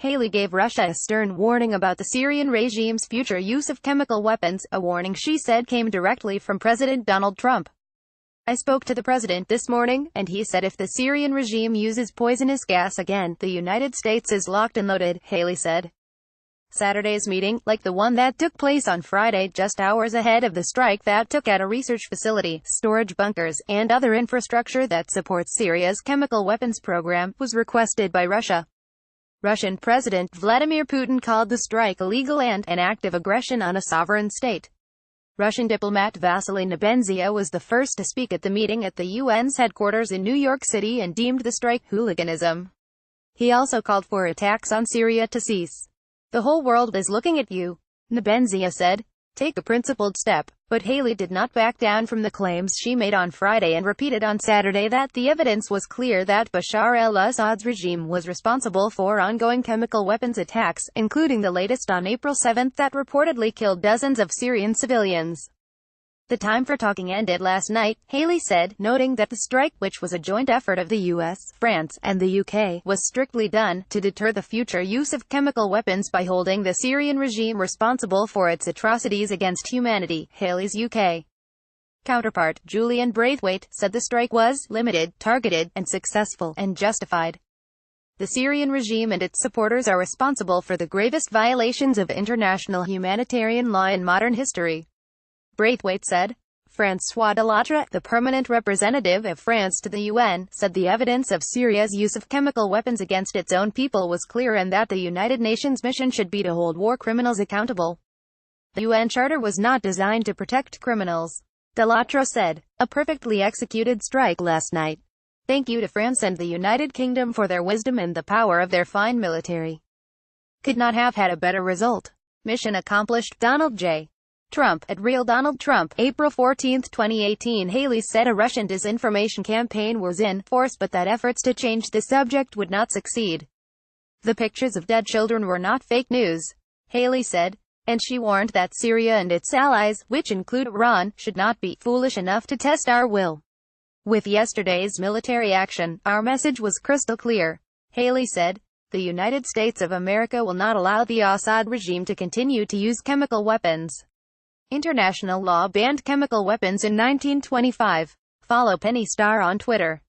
Haley gave Russia a stern warning about the Syrian regime's future use of chemical weapons, a warning she said came directly from President Donald Trump. "I spoke to the president this morning, and he said if the Syrian regime uses poisonous gas again, the United States is locked and loaded," Haley said. Saturday's meeting, like the one that took place on Friday just hours ahead of the strike that took out a research facility, storage bunkers, and other infrastructure that supports Syria's chemical weapons program, was requested by Russia. Russian President Vladimir Putin called the strike illegal and an act of aggression on a sovereign state. Russian diplomat Vassily Nebenzia was the first to speak at the meeting at the UN's headquarters in New York City and deemed the strike hooliganism. He also called for attacks on Syria to cease. "The whole world is looking at you," Nebenzia said. "Take a principled step." But Haley did not back down from the claims she made on Friday and repeated on Saturday that the evidence was clear that Bashar al-Assad's regime was responsible for ongoing chemical weapons attacks, including the latest on April 7 that reportedly killed dozens of Syrian civilians. "The time for talking ended last night," Haley said, noting that the strike, which was a joint effort of the US, France, and the UK, was strictly done to deter the future use of chemical weapons by holding the Syrian regime responsible for its atrocities against humanity. Haley's UK counterpart, Julian Braithwaite, said the strike was limited, targeted, and successful, and justified. "The Syrian regime and its supporters are responsible for the gravest violations of international humanitarian law in modern history," Braithwaite said. François Delattre, the permanent representative of France to the UN, said the evidence of Syria's use of chemical weapons against its own people was clear and that the United Nations mission should be to hold war criminals accountable. "The UN Charter was not designed to protect criminals," Delattre said. "A perfectly executed strike last night. Thank you to France and the United Kingdom for their wisdom and the power of their fine military. Could not have had a better result. Mission accomplished." Donald J. Trump, at Real Donald Trump, April 14, 2018. Haley said a Russian disinformation campaign was in force but that efforts to change the subject would not succeed. "The pictures of dead children were not fake news," Haley said, and she warned that Syria and its allies, which include Iran, should not be foolish enough to test our will. "With yesterday's military action, our message was crystal clear," Haley said. "The United States of America will not allow the Assad regime to continue to use chemical weapons. International law banned chemical weapons in 1925. Follow Penny Star on Twitter.